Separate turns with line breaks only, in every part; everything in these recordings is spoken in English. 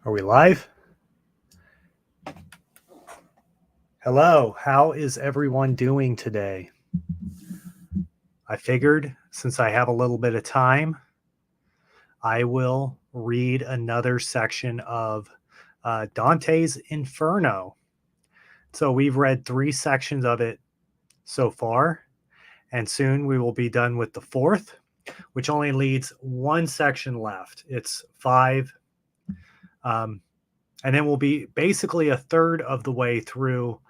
Are we live? Hello, how is everyone doing today? I figured since I have a little bit of time, I will read another section of Dante's Inferno. So we've read 3 sections of it so far, and soon we will be done with the fourth, which only leaves one section left. It's five. And then we'll be basically a third of the way through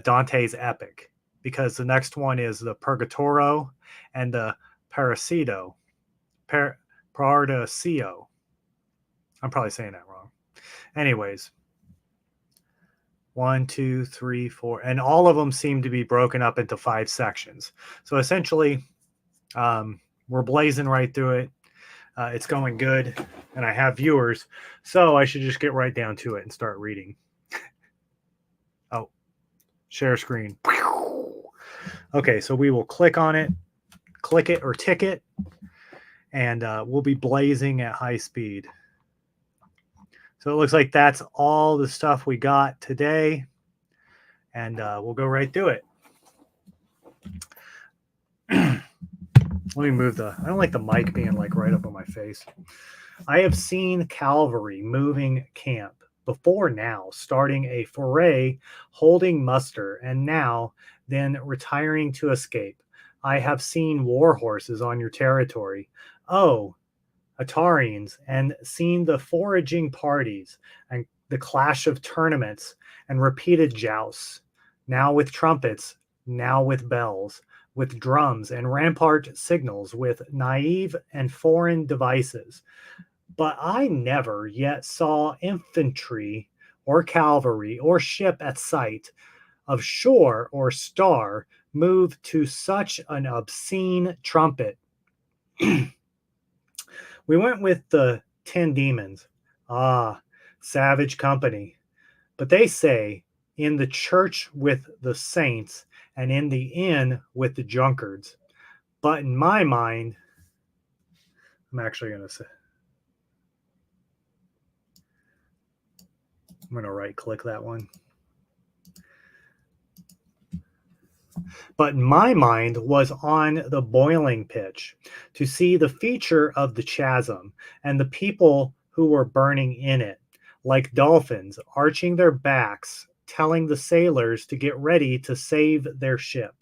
Dante's epic, because the next one is the Purgatoro and the Paradiso. Paradiso. I'm probably saying that wrong. Anyways, 1, 2, 3, 4, and all of them seem to be broken up into 5 sections. So essentially, we're blazing right through it. It's going good, and I have viewers, so I should just get right down to it and start reading. Oh, share screen. Okay, so we will click on it, click it or tick it, and we'll be blazing at high speed. So it looks like that's all the stuff we got today, and we'll go right through it. Let me move I don't like the mic being like right up on my face. I have seen cavalry moving camp before now, starting a foray, holding muster, and now, then retiring to escape. I have seen war horses on your territory. Oh, Atarians, and seen the foraging parties, and the clash of tournaments, and repeated jousts, now with trumpets, now with bells, with drums and rampart signals, with naive and foreign devices. But I never yet saw infantry or cavalry or ship at sight of shore or star move to such an obscene trumpet. We went with the 10 demons. Ah, savage company. But they say, in the church with the saints, and in the inn with the drunkards. But in my mind, I'm actually going to say, I'm going to right click that one. But my mind was on the boiling pitch to see the feature of the chasm and the people who were burning in it, like dolphins arching their backs, telling the sailors to get ready to save their ship.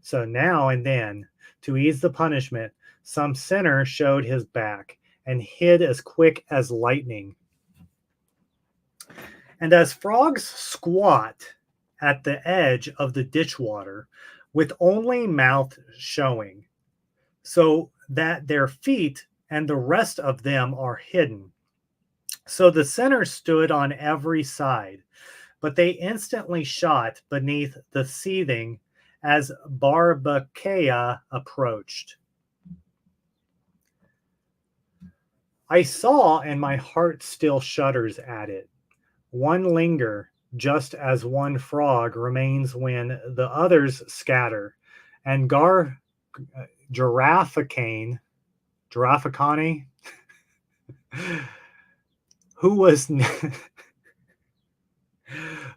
So now and then, to ease the punishment, some sinner showed his back and hid as quick as lightning. And as frogs squat at the edge of the ditch water, with only mouth showing, so that their feet and the rest of them are hidden. So the sinners stood on every side, but they instantly shot beneath the seething as Barbacea approached. I saw, and my heart still shudders at it. One linger, just as one frog remains when the others scatter, and Giraffacane, who was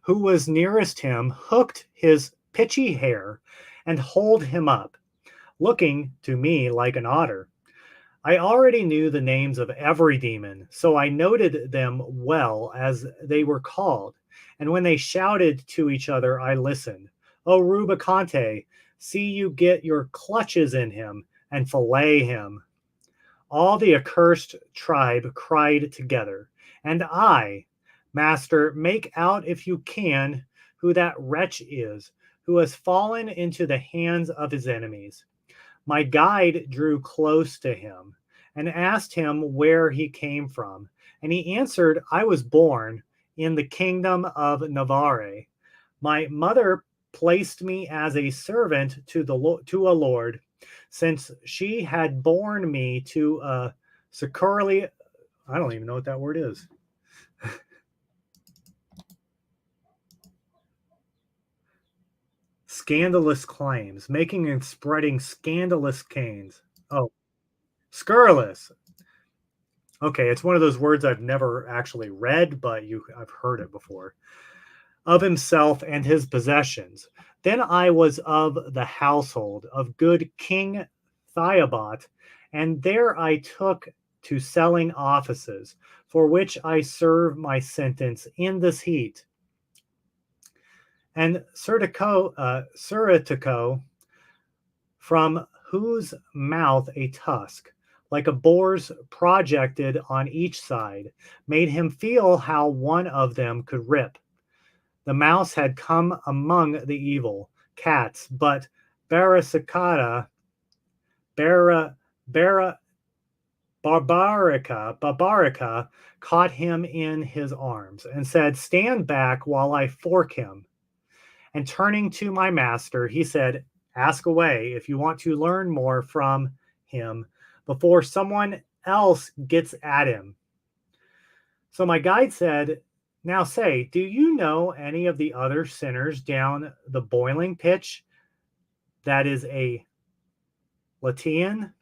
who was nearest him, hooked his pitchy hair and hauled him up, looking to me like an otter. I already knew the names of every demon, so I noted them well as they were called, and when they shouted to each other, I listened. Oh, Rubicante, see you get your clutches in him and fillet him. All the accursed tribe cried together, and I, Master, make out if you can who that wretch is, who has fallen into the hands of his enemies. My guide drew close to him and asked him where he came from. And he answered, I was born in the kingdom of Navarre. My mother placed me as a servant to a lord, since she had borne me to a securely, I don't even know what that word is. Scandalous claims, making and spreading scandalous canes. Oh, scurrilous. Okay, it's one of those words I've never actually read, but I've heard it before. Of himself and his possessions. Then I was of the household of good King Thiabat, and there I took to selling offices, for which I serve my sentence in this heat. And Suritico, from whose mouth a tusk, like a boar's projected on each side, made him feel how one of them could rip. The mouse had come among the evil cats, but Barasakata, Bara, Bara, Barbarica caught him in his arms and said, "Stand back while I fork him." And turning to my master, he said, "Ask away if you want to learn more from him before someone else gets at him." So my guide said, "Now say, do you know any of the other sinners down the boiling pitch that is a Latian?"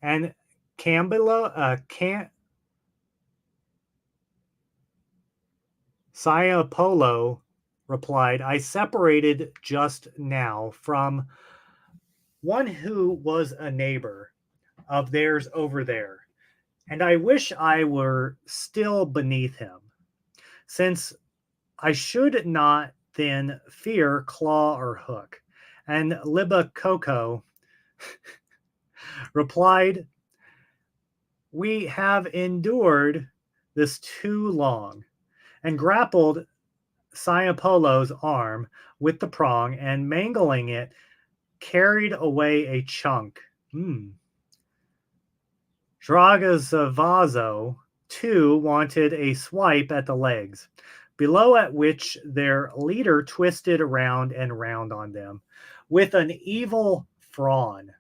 And Cambilla, Siapolo replied, "I separated just now from one who was a neighbor of theirs over there, and I wish I were still beneath him, since I should not then fear claw or hook." And Libacoco replied, "We have endured this too long," and grappled Siapolo's arm with the prong and mangling it, carried away a chunk. Dragazavazo, too, wanted a swipe at the legs, below at which their leader twisted around and round on them with an evil frown.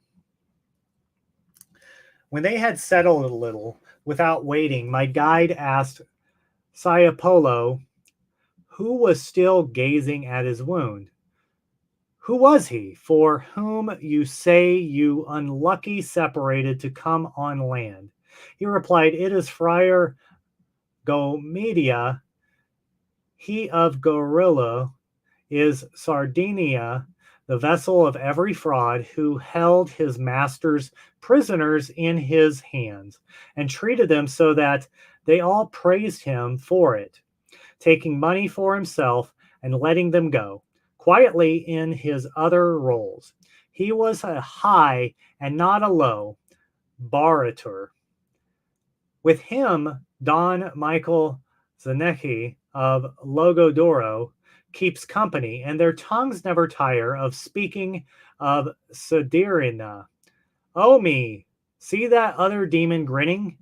When they had settled a little, without waiting, my guide asked Siapolo, who was still gazing at his wound, "Who was he for whom you say you unlucky separated to come on land?" He replied, "It is Friar Gomedia. He of Gorilla is Sardinia, the vessel of every fraud, who held his master's prisoners in his hands and treated them so that they all praised him for it, taking money for himself and letting them go quietly in his other roles. He was a high and not a low barator. With him, Don Michael Zanecki of Logodoro keeps company, and their tongues never tire of speaking of Sidirina. Oh me, see that other demon grinning?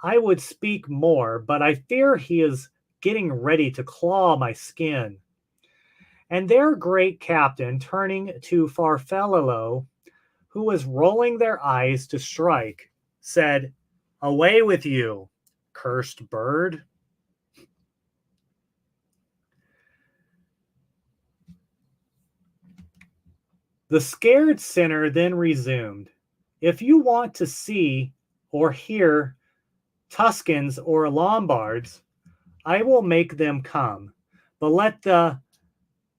I would speak more, but I fear he is getting ready to claw my skin. And their great captain, turning to Farfallilo, who was rolling their eyes to strike, said, "Away with you, cursed bird." The scared sinner then resumed, "If you want to see or hear Tuscans or Lombards, I will make them come, but let the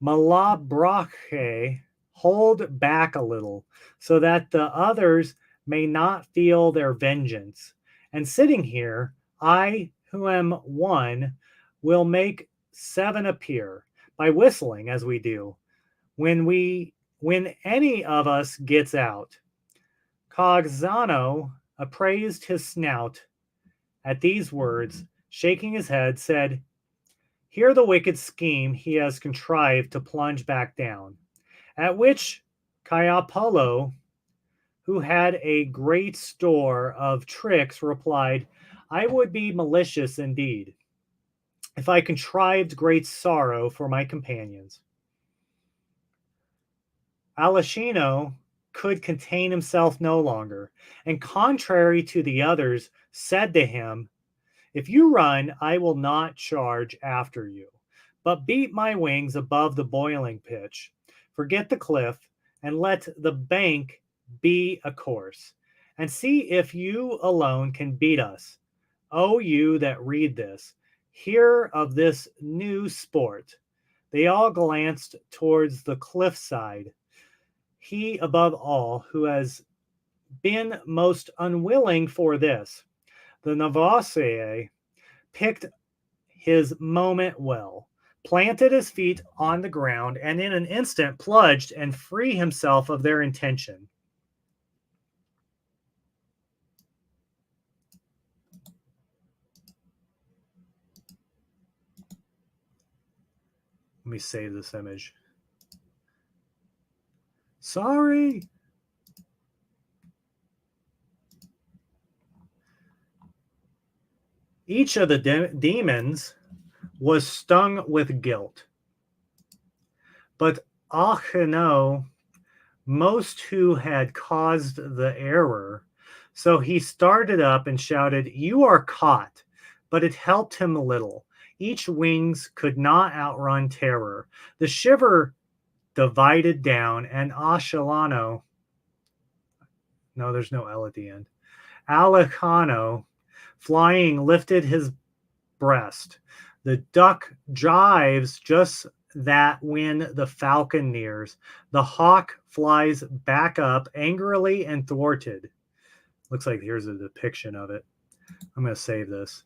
Malabrache hold back a little, so that the others may not feel their vengeance. And sitting here, I, who am one, will make seven appear, by whistling as we do, when any of us gets out." Cogsano appraised his snout at these words, shaking his head, said, "Hear the wicked scheme he has contrived to plunge back down." At which Caiapolo, who had a great store of tricks, replied, "I would be malicious indeed if I contrived great sorrow for my companions." Alashino could contain himself no longer, and contrary to the others, said to him, "If you run, I will not charge after you, but beat my wings above the boiling pitch. Forget the cliff, and let the bank be a course, and see if you alone can beat us. O you that read this, hear of this new sport. They all glanced towards the cliffside. He, above all, who has been most unwilling for this. The Navassier picked his moment well, planted his feet on the ground, and in an instant plunged and free himself of their intention. Let me save this image. Sorry. Each of the demons was stung with guilt. But Acheno, most who had caused the error, so he started up and shouted, "You are caught." But it helped him little. Each wings could not outrun terror. The shiver divided down, and Ashelano, no, there's no L at the end, Alejano, flying, lifted his breast. The duck jives just that when the falcon nears. The hawk flies back up angrily and thwarted. Looks like here's a depiction of it. I'm going to save this.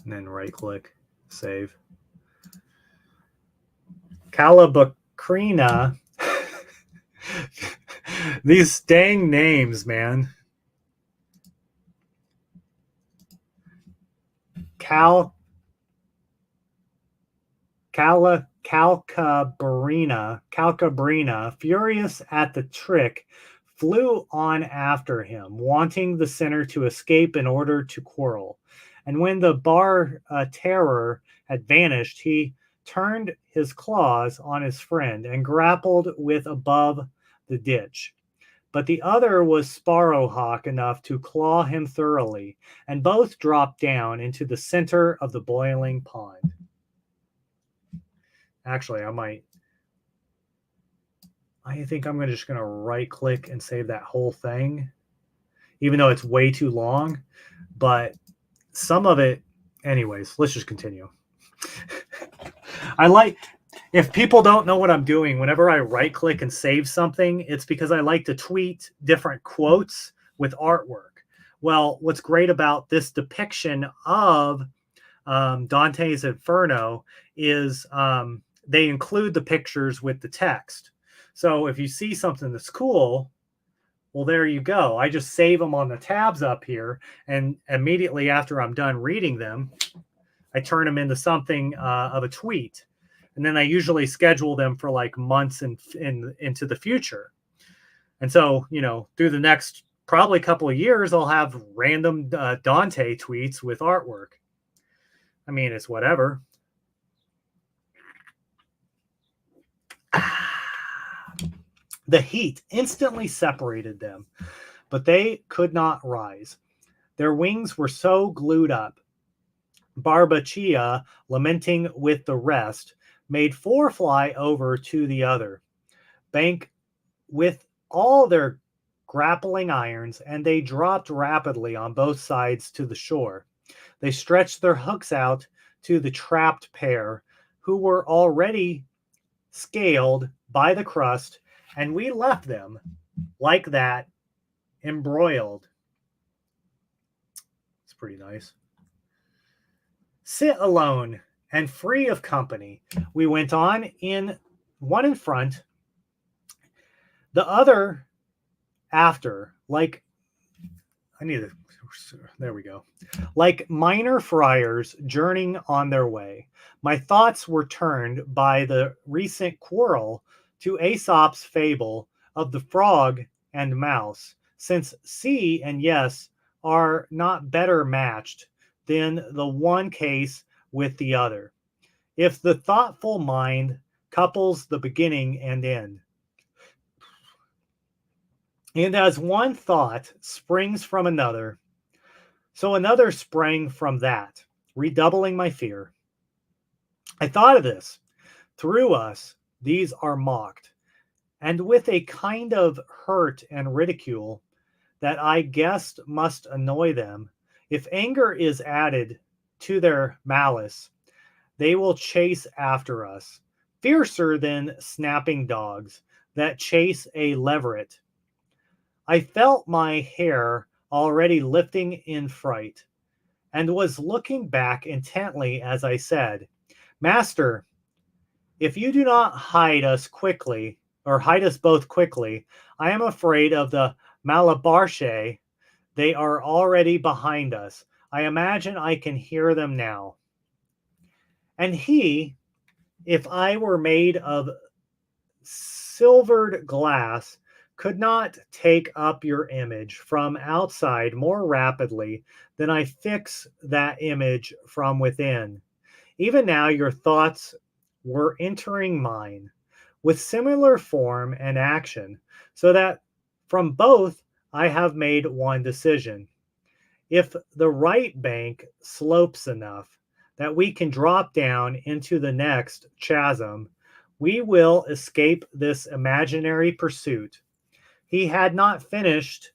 And then right click, save. Calabacrina. These dang names, man. Calcabrina, furious at the trick, flew on after him, wanting the sinner to escape in order to quarrel. And when the bar terror had vanished, he turned his claws on his friend and grappled with above the ditch. But the other was sparrowhawk enough to claw him thoroughly, and both dropped down into the center of the boiling pond. Actually, I think I'm just going to right click and save that whole thing, even though it's way too long. But some of it, anyways, let's just continue. If people don't know what I'm doing, whenever I right click and save something, it's because I like to tweet different quotes with artwork. Well, what's great about this depiction of Dante's Inferno is they include the pictures with the text. So if you see something that's cool, well, there you go. I just save them on the tabs up here, and immediately after I'm done reading them, I turn them into something of a tweet. And then I usually schedule them for like months into the future. And so, through the next probably couple of years, I'll have random Dante tweets with artwork. I mean, it's whatever. The heat instantly separated them, but they could not rise. Their wings were so glued up. Barbachia, lamenting with the rest, made 4 fly over to the other bank with all their grappling irons, and they dropped rapidly on both sides to the shore. They stretched their hooks out to the trapped pair, who were already scaled by the crust, and we left them like that, embroiled. It's pretty nice. Sit alone and free of company. We went on, one in front, the other after, there we go. Like minor friars journeying on their way. My thoughts were turned by the recent quarrel to Aesop's fable of the frog and mouse, since C and yes are not better matched than the one case with the other, if the thoughtful mind couples the beginning and end. And as one thought springs from another, so another sprang from that, redoubling my fear. I thought of this. Through us, these are mocked. and with a kind of hurt and ridicule that I guessed must annoy them, if anger is added to their malice, they will chase after us, fiercer than snapping dogs that chase a leveret. I felt my hair already lifting in fright, and was looking back intently as I said, Master, if you do not hide us quickly, or hide us both quickly, I am afraid of the Malabarche. They are already behind us. I imagine I can hear them now. And he, if I were made of silvered glass, could not take up your image from outside more rapidly than I fix that image from within. Even now, your thoughts were entering mine with similar form and action, so that from both I have made one decision. If the right bank slopes enough that we can drop down into the next chasm, we will escape this imaginary pursuit. He had not finished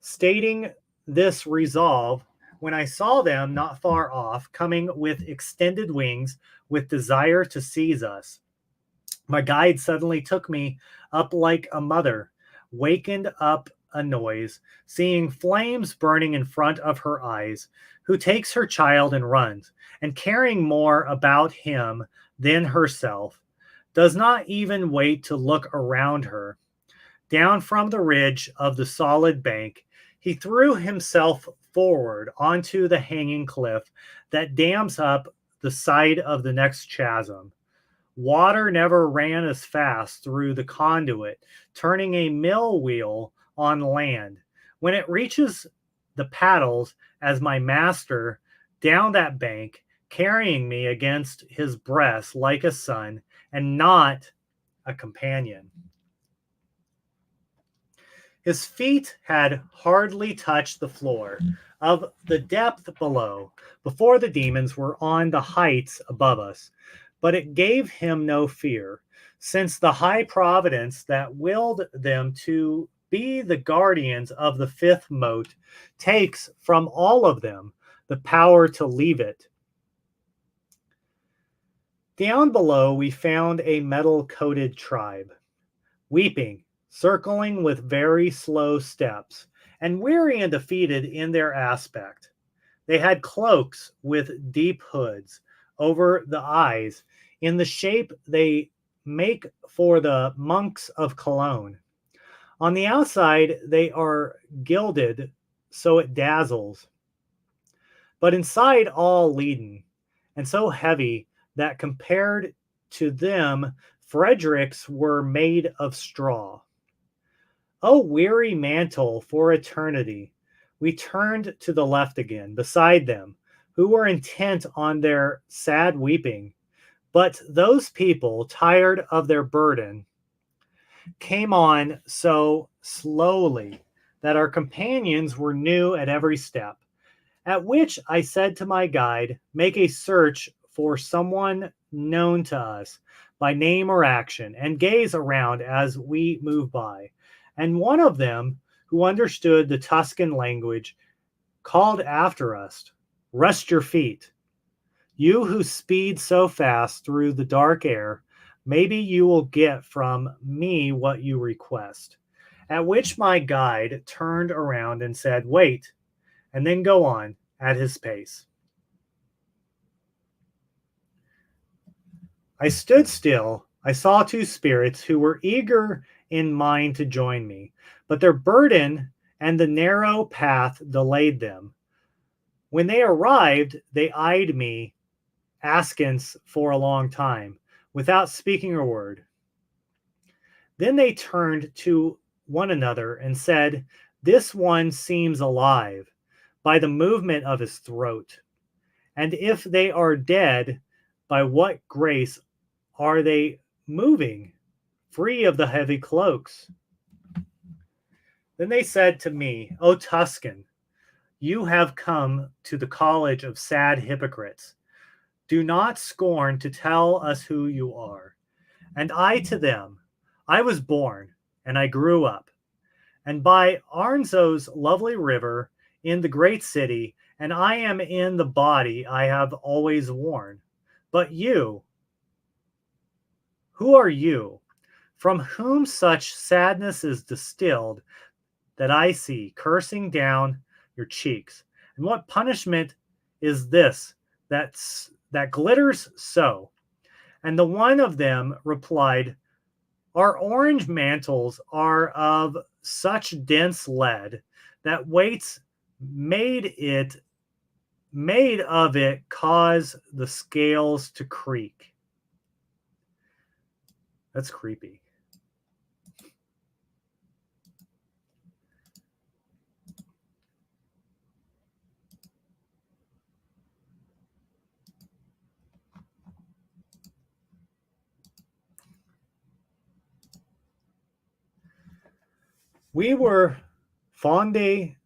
stating this resolve when I saw them not far off, coming with extended wings, with desire to seize us. My guide suddenly took me up like a mother, wakened up a noise, seeing flames burning in front of her eyes, who takes her child and runs, and caring more about him than herself, does not even wait to look around her. Down from the ridge of the solid bank, he threw himself forward onto the hanging cliff that dams up the side of the next chasm. Water never ran as fast through the conduit, turning a mill wheel on land. When it reaches the paddles, as my master down that bank, carrying me against his breast like a son and not a companion. His feet had hardly touched the floor of the depth below before the demons were on the heights above us. But it gave him no fear, since the high providence that willed them to be the guardians of the fifth moat takes from all of them the power to leave it. Down below, we found a metal coated tribe, weeping, circling with very slow steps, and weary and defeated in their aspect. They had cloaks with deep hoods over the eyes in the shape they make for the monks of Cologne. On the outside, they are gilded so it dazzles, but inside all leaden, and so heavy that compared to them, Fredericks were made of straw. O weary mantle for eternity! We turned to the left again, beside them, who were intent on their sad weeping. But those people, tired of their burden, came on so slowly that our companions were new at every step. At which I said to my guide, make a search for someone known to us by name or action, and gaze around as we move by. And one of them, who understood the Tuscan language, called after us, rest your feet. You who speed so fast through the dark air, maybe you will get from me what you request. At which my guide turned around and said, wait, and then go on at his pace. I stood still. I saw two spirits who were eager in mind to join me, but their burden and the narrow path delayed them. When they arrived, they eyed me askance for a long time, without speaking a word. Then they turned to one another and said, this one seems alive by the movement of his throat. And if they are dead, by what grace are they moving, free of the heavy cloaks? Then they said to me, O Tuscan, you have come to the college of sad hypocrites. Do not scorn to tell us who you are. And I to them, I was born, and I grew up, and by Arnzo's lovely river in the great city, and I am in the body I have always worn. But you, who are you, from whom such sadness is distilled that I see cursing down your cheeks? And what punishment is this that glitters so? And the one of them replied, our orange mantles are of such dense lead that weights made of it cause the scales to creak. That's creepy. We were Fonde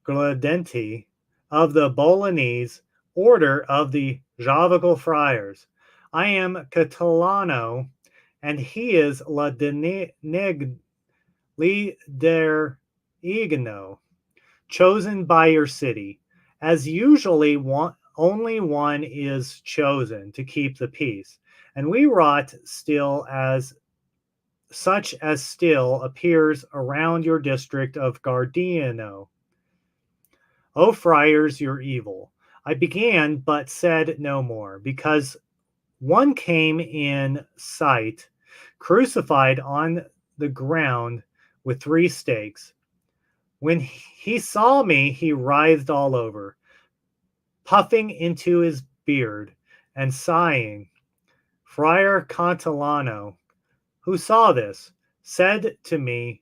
Gladenti of the Bolognese order of the Javical friars. I am Catalano, and he is La Deneg der Igno, chosen by your city. As usually, only one is chosen to keep the peace, and we wrought still as such as still appears around your district of Gardiano. O friars, you're evil. I began, but said no more, because one came in sight, crucified on the ground with 3 stakes. When he saw me, he writhed all over, puffing into his beard and sighing. Friar Cantillano, who saw this, said to me,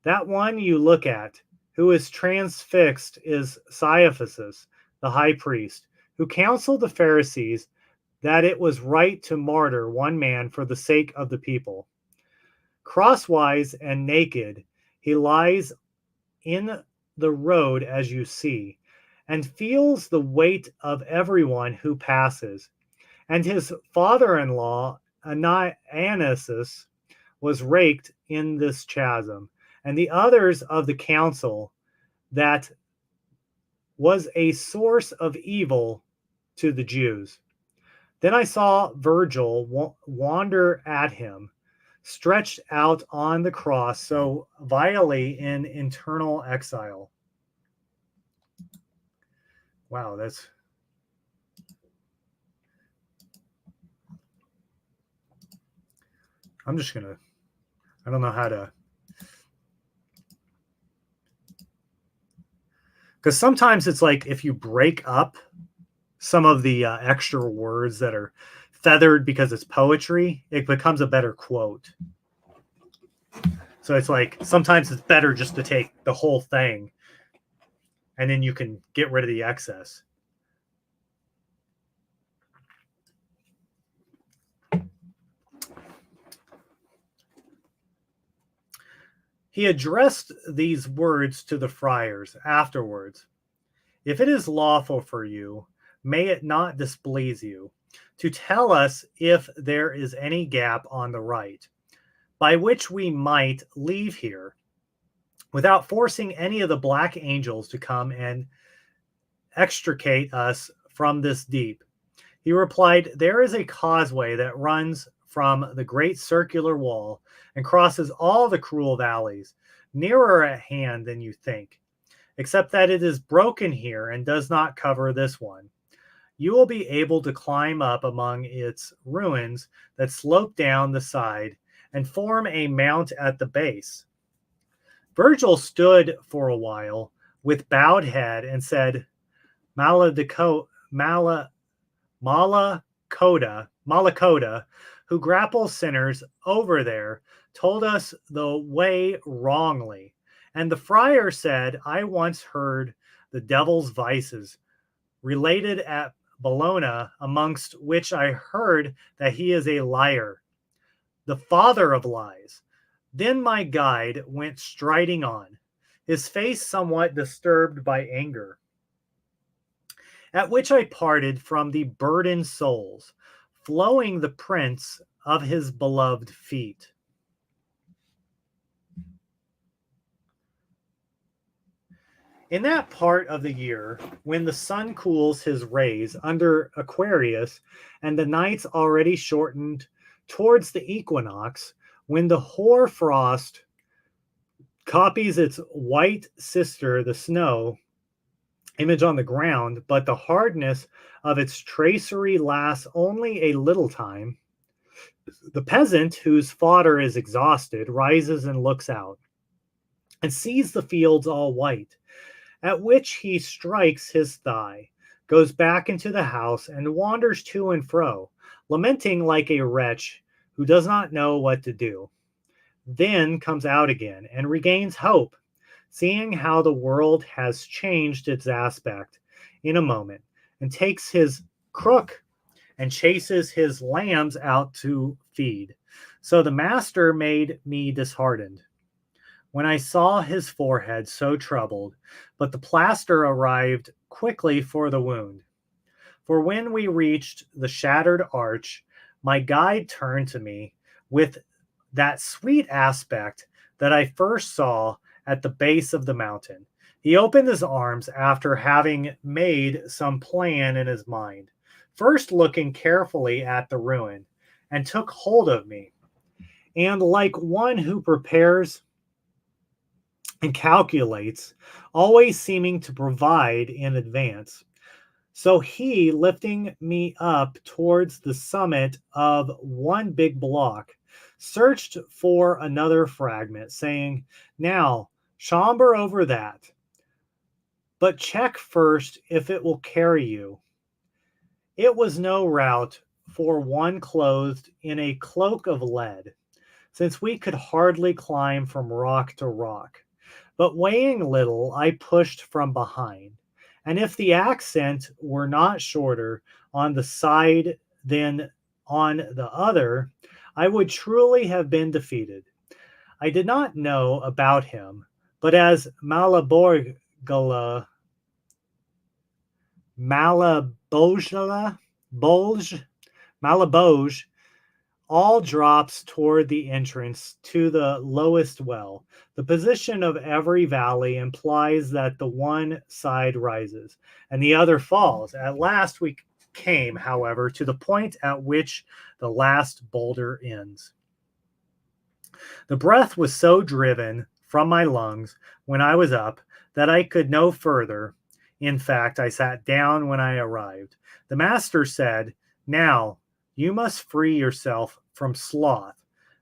that one you look at, who is transfixed, is Caiaphas, the high priest, who counseled the Pharisees that it was right to martyr one man for the sake of the people. Crosswise and naked, he lies in the road as you see, and feels the weight of everyone who passes. And his father-in-law, Ananias, was raked in this chasm, and the others of the council, that was a source of evil to the Jews. Then I saw Virgil wander at him, stretched out on the cross, so vilely in eternal exile. Wow, that's... I'm just going to... I don't know how to... Because sometimes it's like if you break up some of the extra words that are feathered because it's poetry, it becomes a better quote. So it's like sometimes it's better just to take the whole thing and then you can get rid of the excess. He addressed these words to the friars afterwards. If it is lawful for you, may it not displease you, to tell us if there is any gap on the right, by which we might leave here, without forcing any of the black angels to come and extricate us from this deep. He replied, there is a causeway that runs from the great circular wall and crosses all the cruel valleys, nearer at hand than you think, except that it is broken here and does not cover this one. You will be able to climb up among its ruins that slope down the side and form a mount at the base. Virgil stood for a while with bowed head and said, Malacoda, who grapples sinners over there, told us the way wrongly. And the friar said, I once heard the devil's vices related at Bologna, amongst which I heard that he is a liar, the father of lies. Then my guide went striding on, his face somewhat disturbed by anger, at which I parted from the burdened souls, flowing the prints of his beloved feet. In that part of the year when the sun cools his rays under Aquarius and the nights already shortened towards the equinox, when the hoar frost copies its white sister, the snow, image on the ground, but the hardness of its tracery lasts only a little time, the peasant, whose fodder is exhausted, rises and looks out and sees the fields all white, at which he strikes his thigh, goes back into the house, and wanders to and fro, lamenting like a wretch who does not know what to do. Then comes out again and regains hope, seeing how the world has changed its aspect in a moment, and takes his crook and chases his lambs out to feed. So the master made me disheartened when I saw his forehead so troubled, but the plaster arrived quickly for the wound. For when we reached the shattered arch, my guide turned to me with that sweet aspect that I first saw at the base of the mountain. He opened his arms after having made some plan in his mind, first looking carefully at the ruin, and took hold of me. And like one who prepares and calculates, always seeming to provide in advance, so he, lifting me up towards the summit of one big block, searched for another fragment, saying, "Now, chamber over that, but check first if it will carry you." It was no route for one clothed in a cloak of lead, since we could hardly climb from rock to rock. But weighing little, I pushed from behind. And if the accent were not shorter on the side than on the other, I would truly have been defeated. I did not know about him, but as Malabojla, Malaboj, all drops toward the entrance to the lowest well. The position of every valley implies that the one side rises and the other falls. At last we came, however, to the point at which the last boulder ends. The breath was so driven from my lungs when I was up that I could no further. In fact, I sat down when I arrived. The master said, "Now, you must free yourself from sloth.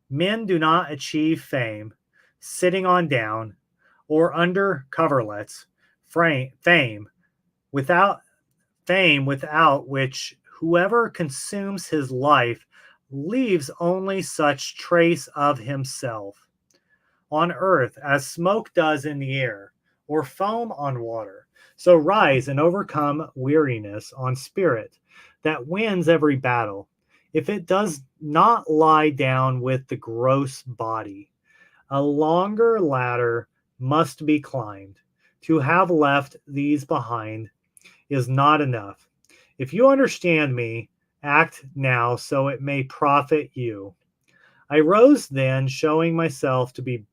Men do not achieve fame sitting on down or under coverlets. Fame without without which whoever consumes his life leaves only such trace of himself on earth as smoke does in the air or foam on water. So rise and overcome weariness on spirit that wins every battle. If it does not lie down with the gross body, a longer ladder must be climbed. To have left these behind is not enough. If you understand me, act now so it may profit you." I rose then, showing myself to be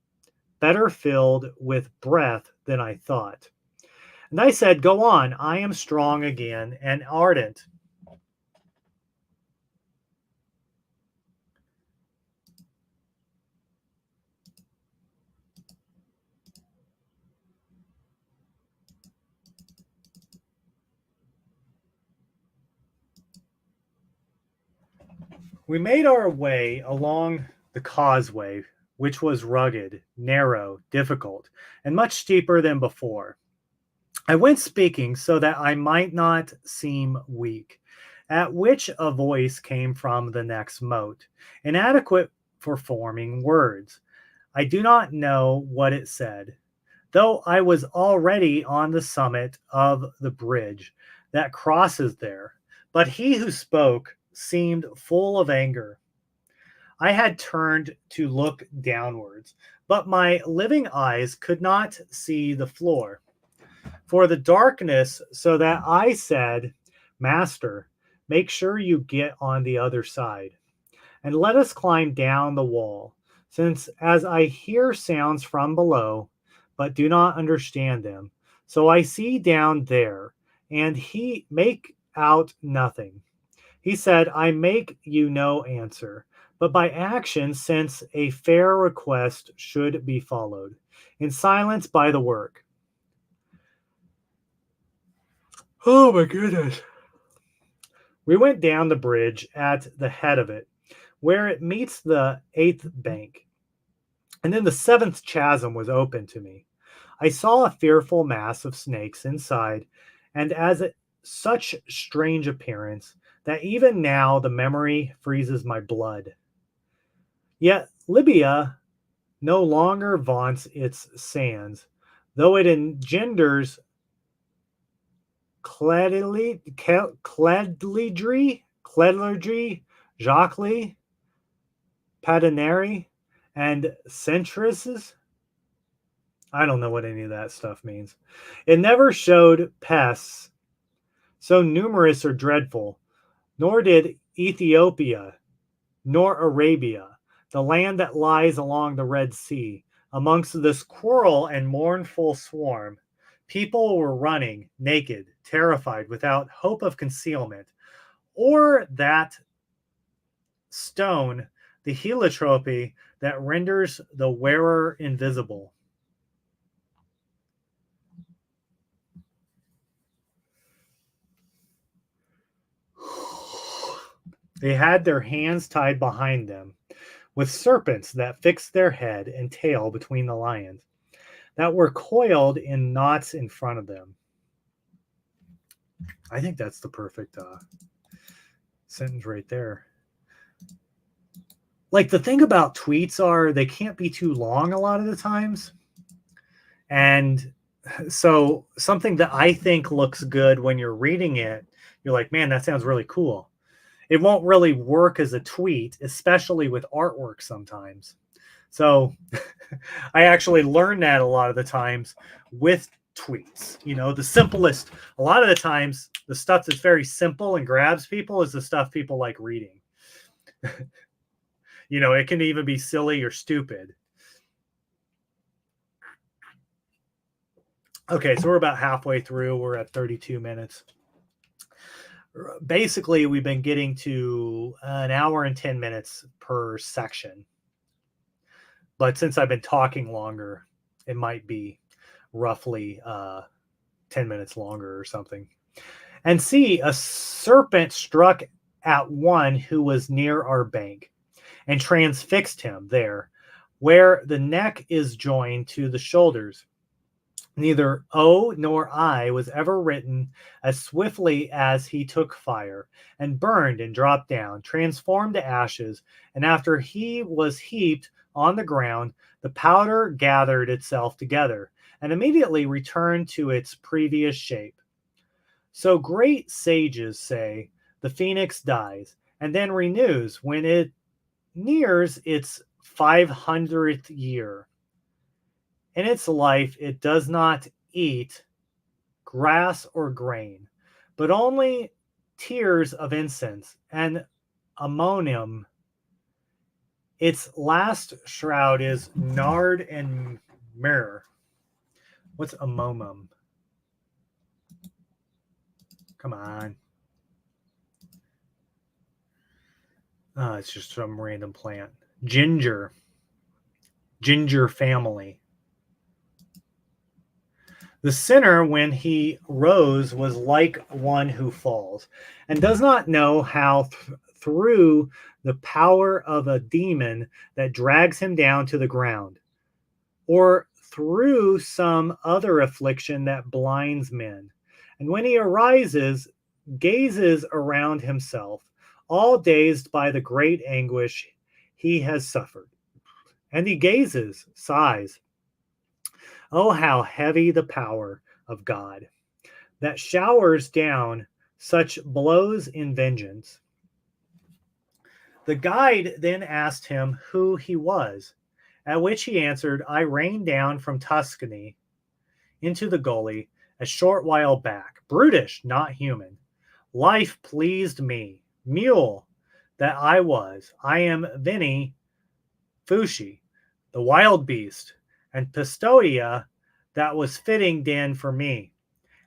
better filled with breath than I thought. And I said, "Go on, I am strong again and ardent." We made our way along the causeway, which was rugged, narrow, difficult, and much steeper than before. I went speaking so that I might not seem weak, at which a voice came from the next moat, inadequate for forming words. I do not know what it said, though I was already on the summit of the bridge that crosses there. But he who spoke seemed full of anger. I had turned to look downwards, but my living eyes could not see the floor for the darkness, so that I said, "Master, make sure you get on the other side, and let us climb down the wall, since as I hear sounds from below, but do not understand them, So I see down there, and he make out nothing. He said, I make you no answer, but by action, since a fair request should be followed, in silence by the work. Oh my goodness. We went down the bridge at the head of it, where it meets the eighth bank, and then the seventh chasm was open to me. I saw a fearful mass of snakes inside, and such strange appearance that even now the memory freezes my blood. Yet Libya no longer vaunts its sands, though it engenders Cledlidry, Jacqueline, Patinari, and Centrises. I don't know what any of that stuff means. It never showed pests so numerous or dreadful, nor did Ethiopia, nor Arabia, the land that lies along the Red Sea. Amongst this quarrel and mournful swarm, people were running naked, terrified, without hope of concealment, or that stone, the heliotrope that renders the wearer invisible. They had their hands tied behind them, with serpents that fixed their head and tail between the lions, that were coiled in knots in front of them. I think that's the perfect sentence right there. Like, the thing about tweets are they can't be too long a lot of the times. And so something that I think looks good when you're reading it, you're like, man, that sounds really cool. It won't really work as a tweet, especially with artwork sometimes. So I actually learned that a lot of the times with tweets. You know, the simplest, a lot of the times, the stuff that's very simple and grabs people is the stuff people like reading. You know, it can even be silly or stupid. Okay, so we're about halfway through. We're at 32 minutes. Basically, we've been getting to an hour and 10 minutes per section. But since I've been talking longer, it might be roughly 10 minutes longer or something. And see, a serpent struck at one who was near our bank and transfixed him there, where the neck is joined to the shoulders. Neither O nor I was ever written as swiftly as he took fire and burned and dropped down, transformed to ashes. And after he was heaped on the ground, the powder gathered itself together and immediately returned to its previous shape. So great sages say the phoenix dies and then renews when it nears its 500th year. In its life, it does not eat grass or grain, but only tears of incense and ammonium. Its last shroud is nard and myrrh. What's ammonium? Come on. Oh, it's just some random plant. Ginger. Ginger family. The sinner, when he rose, was like one who falls, and does not know how through the power of a demon that drags him down to the ground, or through some other affliction that blinds men. And when he arises, gazes around himself, all dazed by the great anguish he has suffered. And he gazes, sighs, oh, how heavy the power of God that showers down such blows in vengeance. The guide then asked him who he was, at which he answered, I rained down from Tuscany into the gully a short while back, brutish, not human. Life pleased me, mule that I was. I am Vinny Fushi, the wild beast, and Pistoia, that was fitting den for me.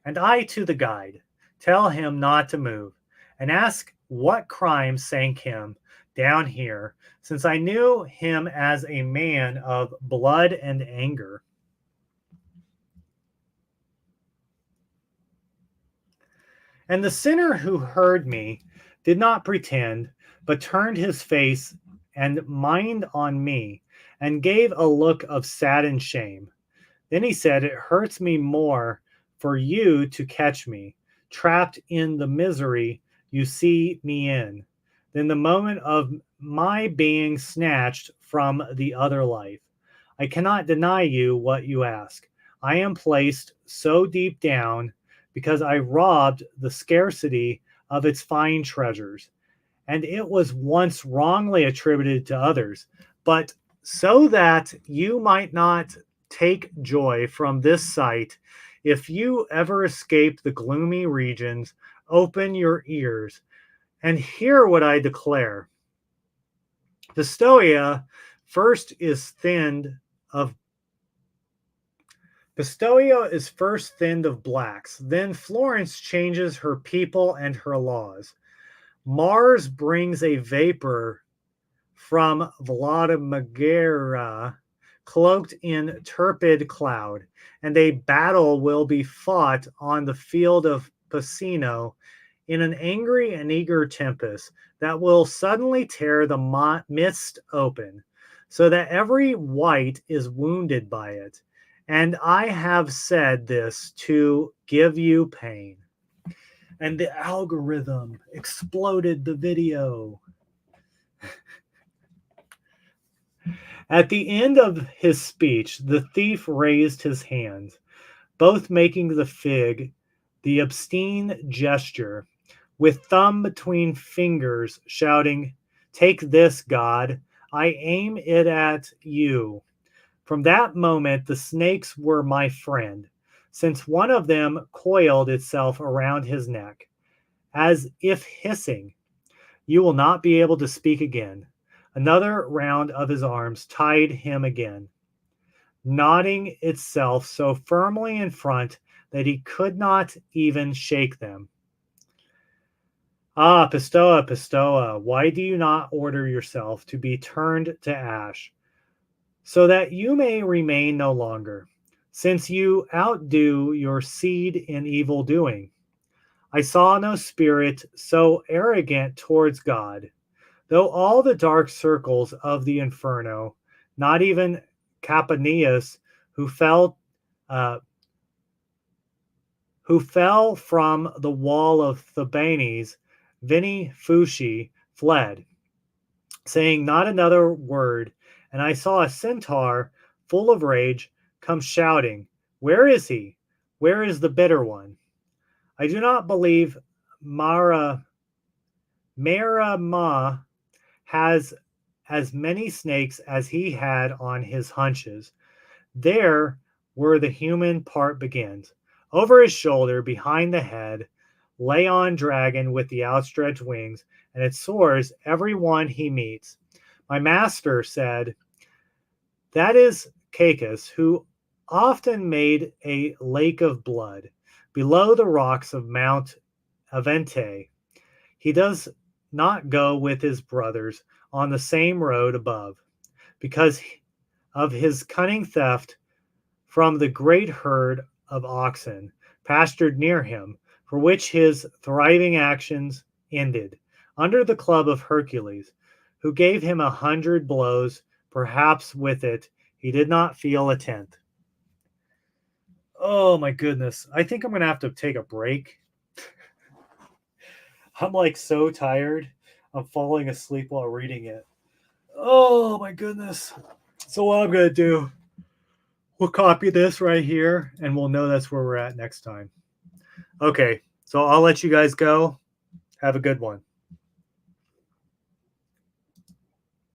And I to the guide, tell him not to move, and ask what crime sank him down here, since I knew him as a man of blood and anger. And the sinner who heard me did not pretend, but turned his face and mind on me, and gave a look of saddened shame. Then he said, "It hurts me more for you to catch me, trapped in the misery you see me in, than the moment of my being snatched from the other life. I cannot deny you what you ask. I am placed so deep down because I robbed the scarcity of its fine treasures, and it was once wrongly attributed to others. But so that you might not take joy from this sight, if you ever escape the gloomy regions, open your ears and hear what I declare. Pistoia first is thinned of Pistoia is first thinned of blacks. Then Florence changes her people and her laws. Mars brings a vapor from Vladimira, cloaked in turpid cloud, and a battle will be fought on the field of Pacino in an angry and eager tempest that will suddenly tear the mist open, so that every wight is wounded by it. And I have said this to give you pain. And the algorithm exploded the video. At the end of his speech, the thief raised his hands, both making the fig, the obscene gesture, with thumb between fingers, shouting, "Take this, God, I aim it at you." From that moment, the snakes were my friend, since one of them coiled itself around his neck, as if hissing, "You will not be able to speak again." Another round of his arms tied him again, knotting itself so firmly in front that he could not even shake them. "Ah, Pistoia, Pistoia, why do you not order yourself to be turned to ash, so that you may remain no longer, since you outdo your seed in evil doing? I saw no spirit so arrogant towards God. Though all the dark circles of the Inferno, not even Caponius, who fell uh, who fell from the wall of Thebanes, Vini Fushi, fled, saying not another word. And I saw a centaur, full of rage, come shouting, "Where is he? Where is the bitter one?" I do not believe Marama has as many snakes as he had on his hunches. There where the human part begins. Over his shoulder, behind the head, lay on dragon with the outstretched wings, and it soars every one he meets. My master said, "That is Cacus, who often made a lake of blood below the rocks of Mount Avente. He does not go with his brothers on the same road above, because of his cunning theft from the great herd of oxen pastured near him, for which his thriving actions ended under the club of Hercules, who gave him 100 blows. Perhaps with it he did not feel a tenth." Oh my goodness. I think I'm going to have to take a break. I'm like so tired. I'm falling asleep while reading it. Oh my goodness. So what I'm going to do, we'll copy this right here and we'll know that's where we're at next time. Okay. So I'll let you guys go. Have a good one.